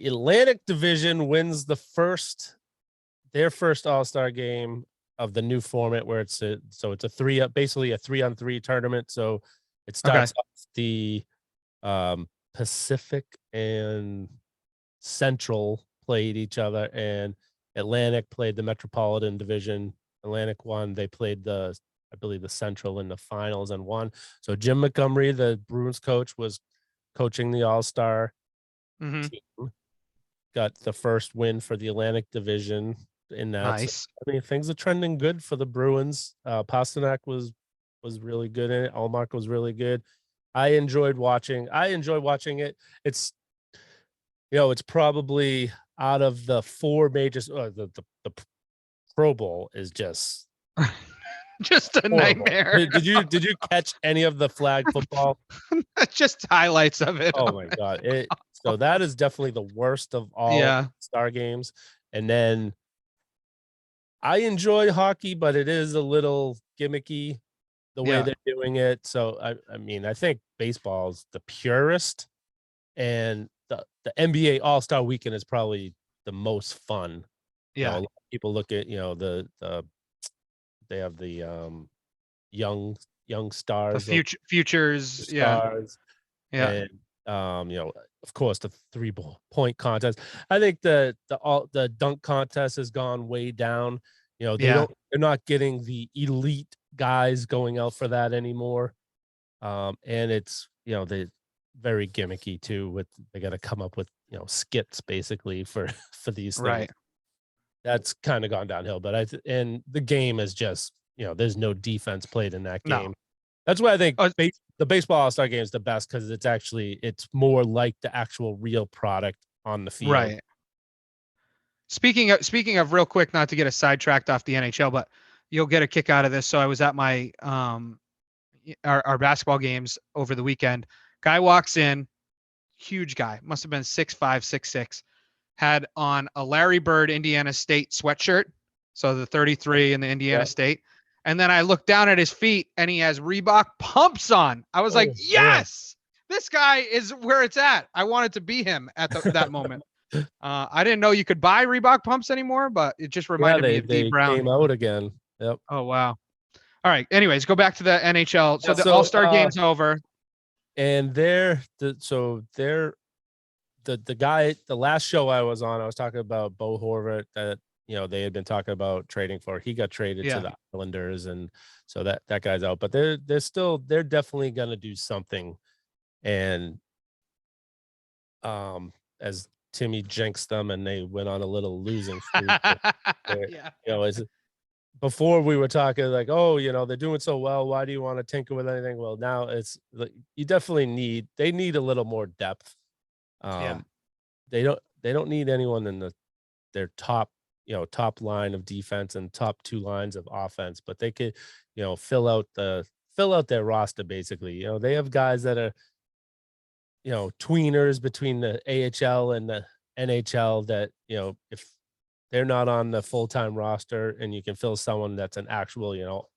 Atlantic Division wins their first All-Star game of the new format, where it's basically a 3-on-3 tournament. So it starts off the Pacific and Central played each other, and Atlantic played the Metropolitan Division. Atlantic won. They played I believe the Central in the finals and won. So Jim Montgomery, the Bruins coach, was coaching the All-Star team. Got the first win for the Atlantic Division in that. Nice. I mean, things are trending good for the Bruins. Pasternak was really good in it. Allmark was really good. I enjoy watching it. It's it's probably out of the four majors, the Pro Bowl is just just a horrible nightmare. Did you catch any of the flag football? Just highlights of it. Oh my God. So that is definitely the worst of all star games. And then I enjoy hockey, but it is a little gimmicky the way they're doing it. So I mean, I think baseball is the purest, and the NBA All-Star Weekend is probably the most fun. Yeah. A lot of people look at, they have the young stars, the futures stars. Yeah. And of course the 3-point contest. I think the dunk contest has gone way down. They're not getting the elite guys going out for that anymore. And it's they very gimmicky too, they got to come up with skits basically for these things. Right. That's kind of gone downhill, but and the game is just there's no defense played in that game. No. That's why I think the baseball All-Star game is the best, because it's more like the actual real product on the field. Right. Speaking of real quick, not to get us sidetracked off the NHL, but you'll get a kick out of this. So I was at my our basketball games over the weekend. Guy walks in, huge guy, must have been 6'5", 6'6", had on a Larry Bird Indiana State sweatshirt, so the 33 in the Indiana State. And then I looked down at his feet, and he has Reebok pumps on. I was like, yes, this guy is where it's at. I wanted to be him at that moment. I didn't know you could buy Reebok pumps anymore, but it just reminded me of D Brown. They came out again. Yep. Oh, wow. All right. Anyways, go back to the NHL. So the All-Star game's over. And the the last show I was on, I was talking about Bo Horvath that they had been talking about trading for. He got traded to the Islanders, and so that guy's out. But they're definitely going to do something. And as Timmy jinxed them, and they went on a little losing streak. As before we were talking like, oh, they're doing so well. Why do you want to tinker with anything? Well, now it's like you definitely need a little more depth. They don't need anyone in their top line of defense and top two lines of offense, but they could fill out their roster. Basically, they have guys that are tweeners between the AHL and the NHL that if they're not on the full-time roster and you can fill someone that's an actual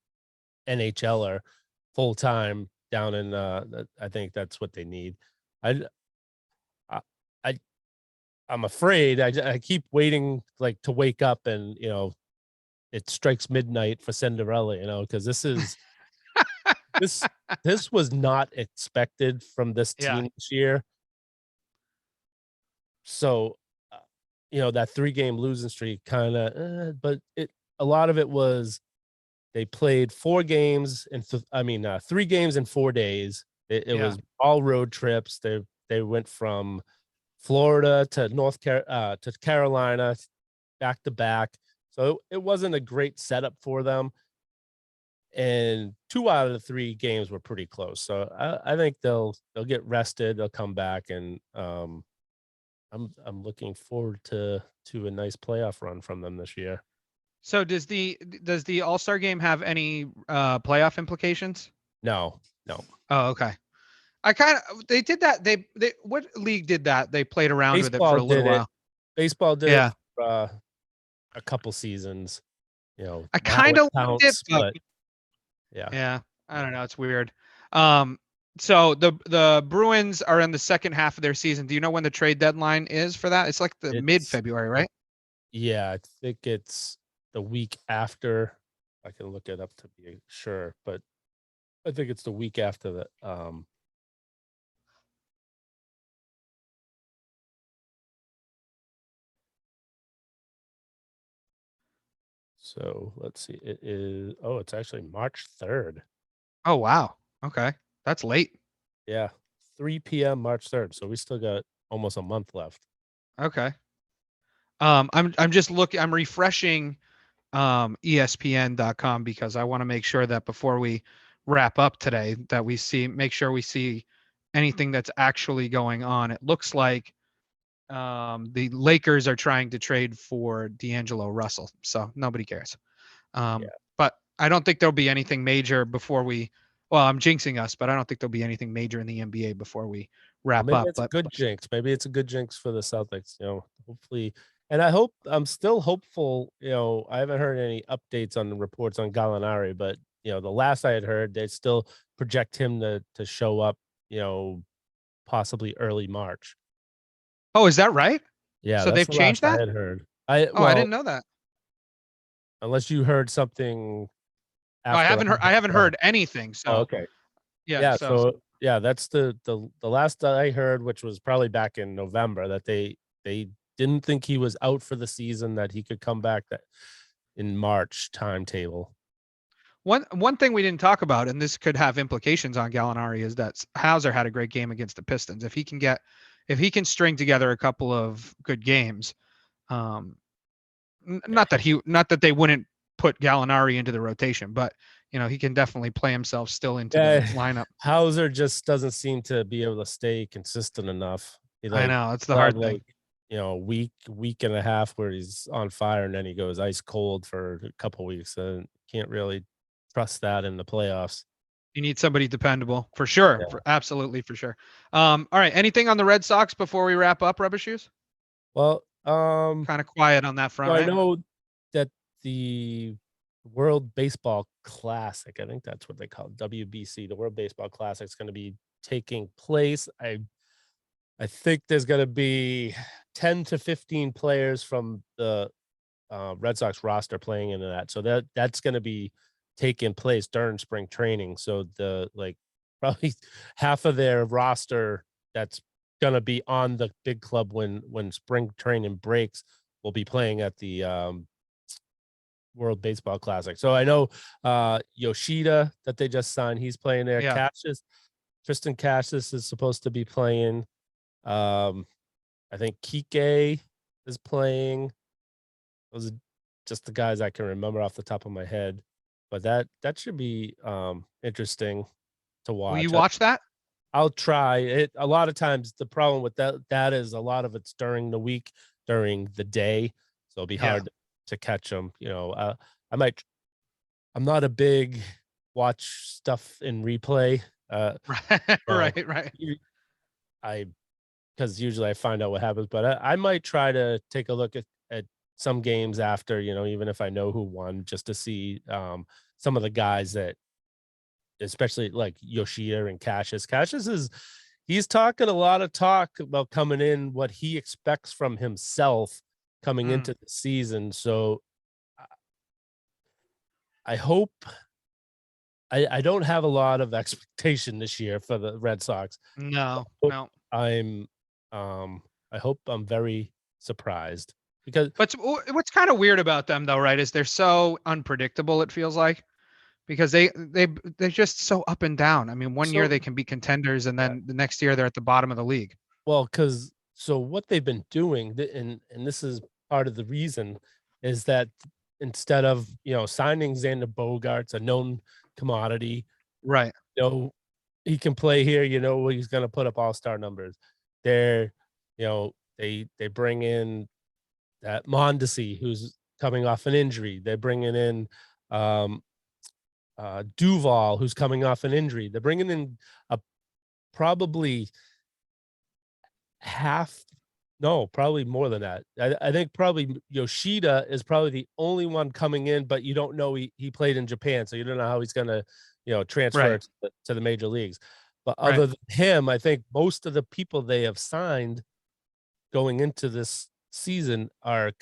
NHLer full-time down in I think that's what they need. I'm afraid I keep waiting like to wake up and it strikes midnight for Cinderella, because this is this was not expected from this team this year. So that 3-game losing streak kind of but a lot of it was they played 4 games and 3 games in 4 days. It was all road trips. They went from Florida to to Carolina, back to back. So it wasn't a great setup for them. And 2 out of the 3 games were pretty close. So I think they'll get rested. They'll come back, and I'm looking forward to a nice playoff run from them this year. So does the All-Star game have any playoff implications? No. Oh, okay. They did that. They what league did that? They played around with it Baseball for a little did it. while. Baseball did it for a couple seasons. I kind of liked it, but yeah. I don't know. It's weird. So the Bruins are in the second half of their season. Do you know when the trade deadline is for that? It's like mid-February, right? Yeah, I think it's the week after. I can look it up to be sure, but I think it's the week after that. So let's see. It is. Oh, it's actually March 3rd. Oh wow. Okay, that's late. Yeah, 3 p.m. March 3rd. So we still got almost a month left. Okay. I'm just looking. I'm refreshing ESPN.com because I want to make sure that before we wrap up today that make sure we see anything that's actually going on. It looks like the Lakers are trying to trade for D'Angelo Russell, so nobody cares. But I don't think there'll be anything major before we. Well, I'm jinxing us, but I don't think there'll be anything major in the NBA before we wrap maybe up. It's a good jinx. Maybe it's a good jinx for the Celtics. Hopefully. And I'm still hopeful. I haven't heard any updates on the reports on Gallinari, but the last I had heard, they still project him to show up. Possibly early March. Oh, is that right? Yeah, so they've changed that. I had heard. I didn't know that. Unless you heard something. No, I haven't heard anything. So okay. Yeah. So that's the last I heard, which was probably back in November, that they didn't think he was out for the season, that he could come back that in March timetable. One thing we didn't talk about, and this could have implications on Gallinari, is that Hauser had a great game against the Pistons. If he can string together a couple of good games, not that they wouldn't put Gallinari into the rotation, but he can definitey play himself still into the lineup. Hauser just doesn't seem to be able to stay consistent enough. I know, it's the hard thing. A week and a half where he's on fire, and then he goes ice cold for a couple weeks, and can't really trust that in the playoffs. You need somebody dependable for sure. Absolutely, for sure. All right. Anything on the Red Sox before we wrap up, Rubba Shoes? Well, kind of quiet on that front. So I know that the World Baseball Classic, I think that's what they call it, WBC, the World Baseball Classic, is going to be taking place. I think there's going to be 10 to 15 players from the Red Sox roster playing into that. So that's going to be taking place during spring training. So probably half of their roster that's gonna be on the big club when spring training breaks. We'll be playing at the World Baseball Classic. So I know Yoshida that they just signed. He's playing there. Yeah. Tristan Cassis is supposed to be playing. I think Kike is playing. Those are just the guys I can remember off the top of my head. But that should be interesting to watch. Will you watch that? I'll try it. A lot of times the problem with that is a lot of it's during the week, during the day. So it'll be hard to catch them. I'm not a big watch stuff in replay. Right. Because usually I find out what happens, but I might try to take a look at some games after, even if I know who won, just to see some of the guys that, especially like Yoshida and Cassius. He's talking a lot of talk about coming in, what he expects from himself coming into the season. So I hope I don't have a lot of expectation this year for the Red Sox. No. I hope I'm very surprised because. But what's kind of weird about them though, right, is they're so unpredictable. It feels like, because they're just so up and down. I mean, one year they can be contenders, and then the next year they're at the bottom of the league. Well, so what they've been doing, and this is part of the reason, is that instead of signing Xander Bogaerts, a known commodity, right? He can play here. He's going to put up all-star numbers. They bring in that Mondesi, who's coming off an injury. They're bringing in Duval, who's coming off an injury. They're bringing in probably probably more than that. I think probably Yoshida is probably the only one coming in, but you don't know he played in Japan, so you don't know how he's going to transfer to the major leagues. But other than him, I think most of the people they have signed going into this season are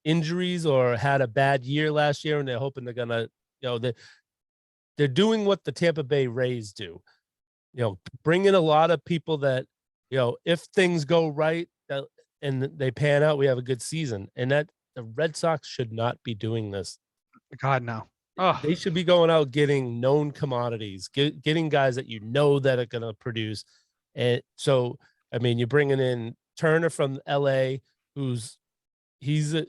injuries or had a bad year last year, and they're hoping they're going to, they're doing what the Tampa Bay Rays do, bring in a lot of people that, if things go right and they pan out, we have a good season. And that the Red Sox should not be doing this. God, no. Oh. They should be going out getting known commodities, getting guys that that are going to produce. And so, I mean, you're bringing in Turner from LA, he's a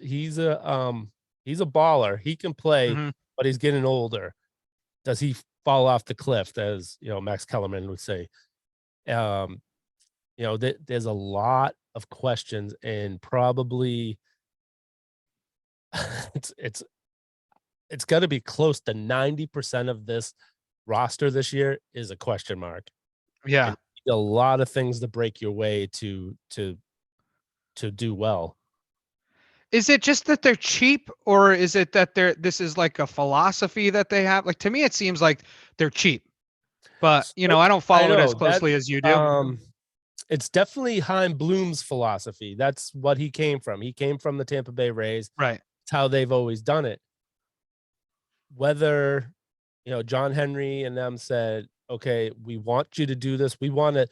baller. He can play, but he's getting older. Does he fall off the cliff, as Max Kellerman would say? There's a lot of questions, and probably it's got to be close to 90% of this roster this year is a question mark. Yeah, and a lot of things to break your way to do well. Is it just that they're cheap, or is it that this is like a philosophy that they have? Like, to me, it seems like they're cheap, but I don't follow it as closely as you do. It's definitely Chaim Bloom's philosophy. That's what he came from. He came from the Tampa Bay Rays. Right. It's how they've always done it. Whether, John Henry and them said, okay, we want you to do this. We want a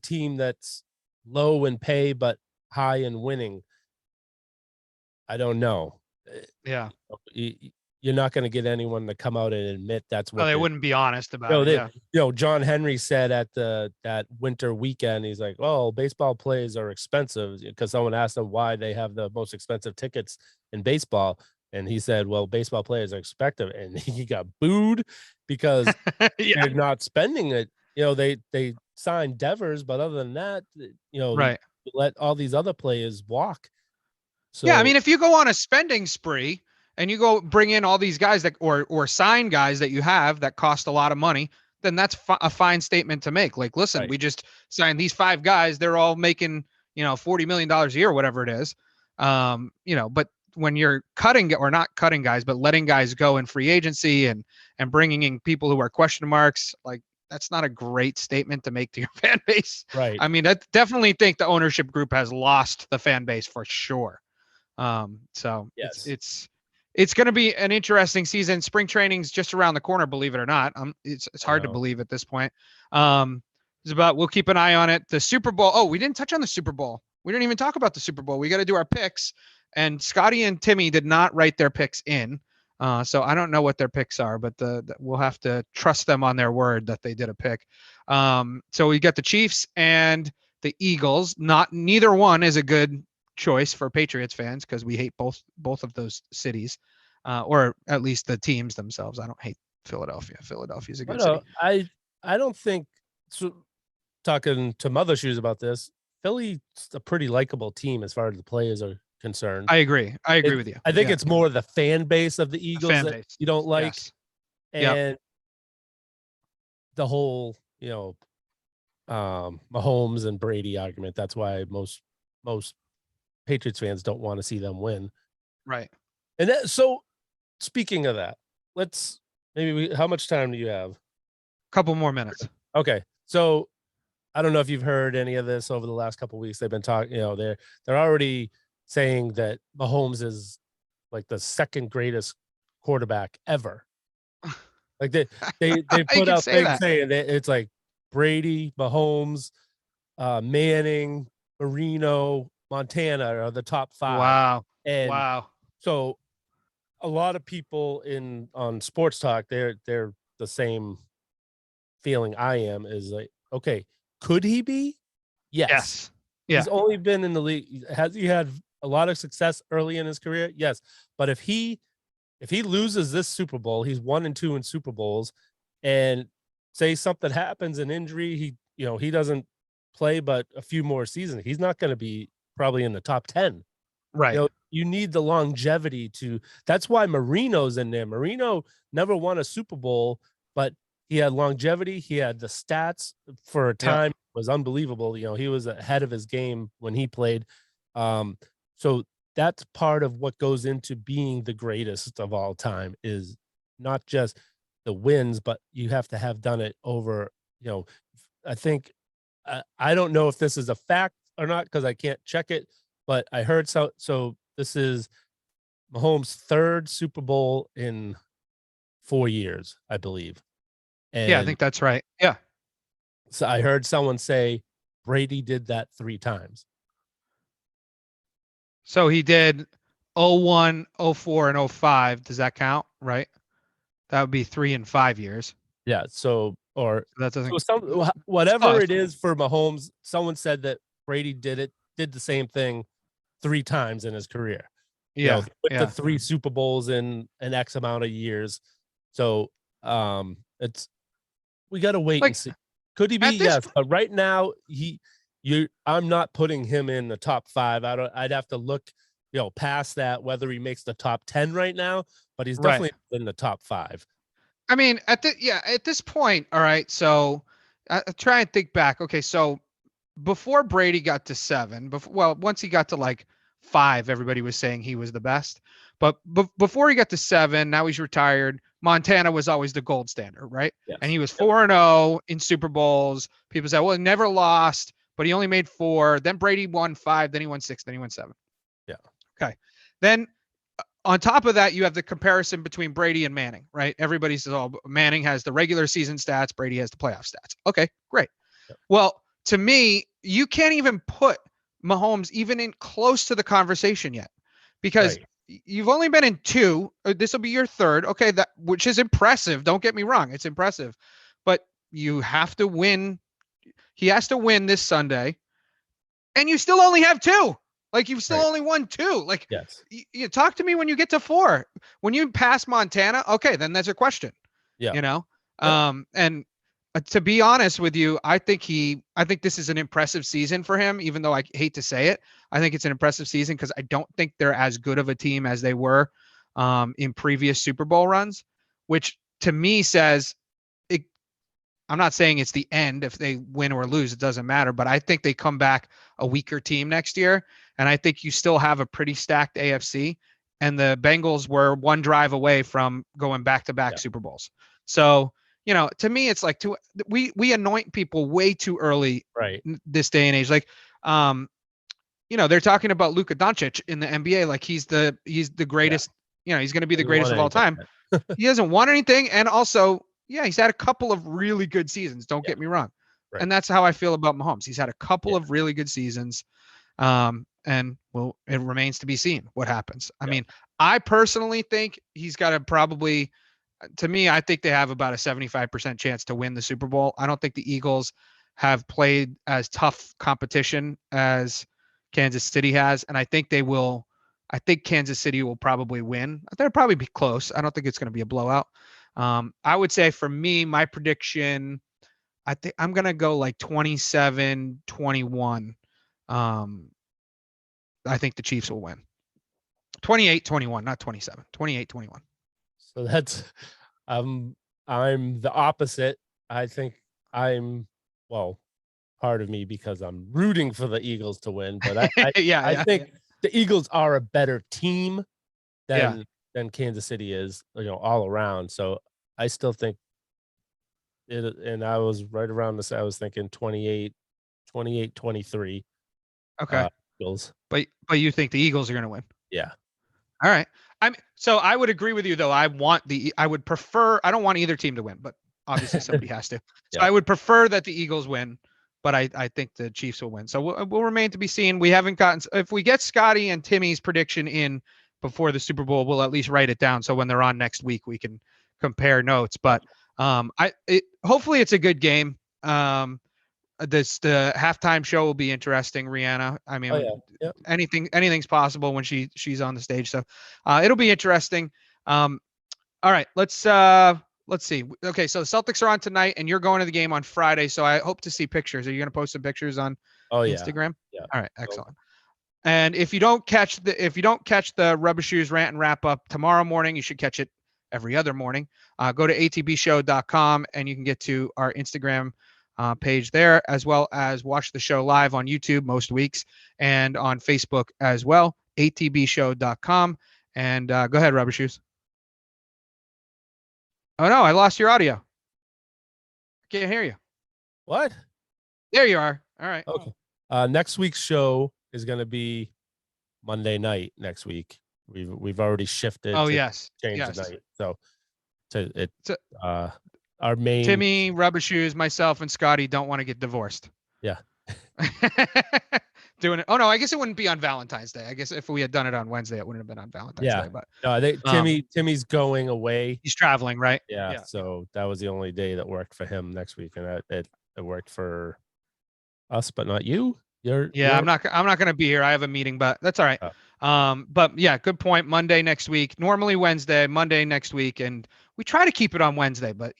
team that's low in pay, but high in winning. I don't know. Yeah. You're not going to get anyone to come out and admit that's what they wouldn't be honest about it. John Henry said at that winter weekend, he's like, "Oh, baseball plays are expensive," because someone asked him why they have the most expensive tickets in baseball, and he said, "Well, baseball players are expensive," and he got booed because they're not spending it. They signed Devers, but other than that, let all these other players walk. So, yeah, I mean, if you go on a spending spree and you go bring in all these guys that or sign guys that you have that cost a lot of money, then that's a fine statement to make. Like, listen, we just signed these 5 guys. They're all making, $40 million a year, whatever it is. But when you're cutting or not cutting guys, but letting guys go in free agency and bringing in people who are question marks, like, that's not a great statement to make to your fan base. Right. I mean, I definitely think the ownership group has lost the fan base for sure. So yes. It's going to be an interesting season. Spring training's just around the corner, believe it or not. It's hard to believe at this point. It's about, we'll keep an eye on it. The Super Bowl. Oh, we didn't touch on the Super Bowl. We didn't even talk about the Super Bowl. We got to do our picks. And Scotty and Timmy did not write their picks in. So I don't know what their picks are, but we'll have to trust them on their word that they did a pick. So we got the Chiefs and the Eagles. Neither one is a good choice for Patriots fans because we hate both of those cities, or at least the teams themselves. I don't hate Philadelphia. Philadelphia's a good city. I don't think so. Talking to Mother Shoes about this, Philly's a pretty likable team as far as the players are concerned. I agree with you. I think it's more the fan base of the Eagles that you don't like, and the whole, Mahomes and Brady argument. That's why most Patriots fans don't want to see them win. Right. And so, speaking of that, how much time do you have? Couple more minutes. Okay. So I don't know if you've heard any of this over the last couple of weeks. They've been talking, they're already saying that Mahomes is like the second greatest quarterback ever. Like they put out things saying that it's like Brady, Mahomes, Manning, Marino, Montana are the top 5. Wow. And so a lot of people on Sports Talk, they're the same feeling I am, is like, okay, could he be? Yes. He's only been in the league. Has he had a lot of success early in his career? Yes. But if he loses this Super Bowl, he's 1-2 in Super Bowls, and say something happens, an injury, he doesn't play but a few more seasons, he's not going to be probably in the top 10. Right. You need the longevity that's why Marino's in there. Marino never won a Super Bowl, but he had longevity. He had the stats for a time. It was unbelievable. He was ahead of his game when he played. So that's part of what goes into being the greatest of all time, is not just the wins, but you have to have done it over, I think, I don't know if this is a fact or not because I can't check it, but I heard so this is Mahomes' 3rd Super Bowl in 4 years, I believe. And I think that's right. Yeah. So I heard someone say Brady did that 3 times. So he did 01, 04, and 05. Does that count? Right. That would be 3 and 5 years. Yeah. So that doesn't. Whatever it is for Mahomes, someone said that Brady did the same thing 3 times in his career. Yeah. With the 3 Super Bowls in an X amount of years. So we got to wait and see. Could he be? Yes. But right now, I'm not putting him in the top 5. I'd have to look, past that, whether he makes the top 10 right now, but he's definitely in the top 5. I mean, at this point, all right. So I try and think back. Okay. So before Brady got to 7, once he got to like 5, everybody was saying he was the best, but before he got to 7, now he's retired. Montana was always the gold standard, right? Yes. And he was 4-0 in Super Bowls. People say, well, he never lost, but he only made 4. Then Brady won 5, then he won 6, then he won 7. Yeah. Okay. Then on top of that, you have the comparison between Brady and Manning, right? Everybody says, oh, Manning has the regular season stats, Brady has the playoff stats. Okay, great. Yep. Well, to me, you can't even put Mahomes even in close to the conversation yet, because you've only been in 2. This will be your 3rd. Okay, which is impressive. Don't get me wrong. It's impressive. But you have to win. He has to win this Sunday. And you still only have 2. Like, you've still only won 2. Like, yes. You talk to me when you get to 4. When you pass Montana, okay, then that's a question. Yeah. And to be honest with you, I think this is an impressive season for him, even though I hate to say it. I think it's an impressive season because I don't think they're as good of a team as they were in previous Super Bowl runs, which to me says I'm not saying it's the end. If they win or lose, it doesn't matter, but I think they come back a weaker team next year. And I think you still have a pretty stacked AFC, and the Bengals were 1 drive away from going back-to-back Super Bowls. So, to me, it's like we anoint people way too early this day and age. Like, they're talking about Luka Doncic in the NBA. Like he's the greatest, he's going to be the greatest of all time. He hasn't won anything. And also, he's had a couple of really good seasons. Don't get me wrong, Right. And that's how I feel about Mahomes. He's had a couple of really good seasons. And well, it remains to be seen what happens. I mean, I personally think he's got to probably, to me, I think they have about a 75% chance to win the Super Bowl. I don't think the Eagles have played as tough competition as Kansas City has. And I think they will, I think Kansas City will probably win. They'll probably be close. I don't think it's going to be a blowout. I would say for me, my prediction, I think I'm going to go like 27-21. I think the Chiefs will win. 28-21, not 27. 28-21. So that's I'm the opposite. I think well, part of me because I'm rooting for the Eagles to win, but I think the Eagles are a better team than Kansas City is, all around. So I still think it, and I was right around this. I was thinking 28-23. Okay. Eagles. But you think the Eagles are going to win? Yeah. All right. So I would agree with you though. I would prefer, I don't want either team to win, but obviously somebody has to. So I would prefer that the Eagles win, but I think the Chiefs will win. So we'll remain to be seen. We haven't gotten, if we get Scotty and Timmy's prediction in before the Super Bowl, we'll at least write it down. So when they're on next week, we can compare notes, but hopefully it's a good game. The halftime show will be interesting. Rihanna. I mean, anything's possible when she's on the stage. So it'll be interesting. All right, let's see. Okay, so the Celtics are on tonight, and you're going to the game on Friday. So I hope to see pictures. Are you going to post some pictures on Instagram? Yeah. All right, excellent. And if you don't catch the Rubba Shoes rant and wrap up tomorrow morning, you should catch it every other morning. Go to atbshow.com and you can get to our Instagram page there, as well as watch the show live on YouTube most weeks and on Facebook as well. atbshow.com. And go ahead, Rubber Shoes. Oh no, I lost your audio. I can't hear you. What? There you are. All right. Okay. Next week's show is going to be Monday night next week. We've already shifted. Oh, change the night. So our main Timmy, Rubber Shoes, myself, and Scotty don't want to get divorced. Yeah. Doing it. Oh no, I guess it wouldn't be on Valentine's Day. I guess if we had done it on Wednesday, it wouldn't have been on Valentine's Day. But no, Timmy's going away. He's traveling, right? Yeah. So that was the only day that worked for him next week, and it worked for us, but not you. I'm not going to be here. I have a meeting, but that's all right. But yeah, good point. Monday next week. Normally Wednesday, Monday next week, and we try to keep it on Wednesday. But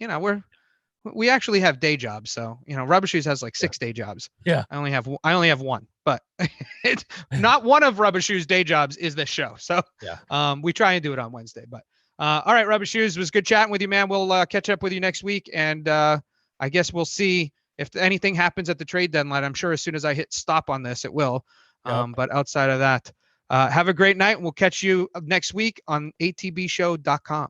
we actually have day jobs, so Rubber Shoes has like 6 day jobs. Yeah, I only have one, but it's not one of Rubber Shoes' day jobs is this show. So we try and do it on Wednesday. But all right, Rubber Shoes, it was good chatting with you, man. We'll catch up with you next week, and I guess we'll see if anything happens at the trade deadline. I'm sure as soon as I hit stop on this, it will. But outside of that, have a great night. We'll catch you next week on atbshow.com.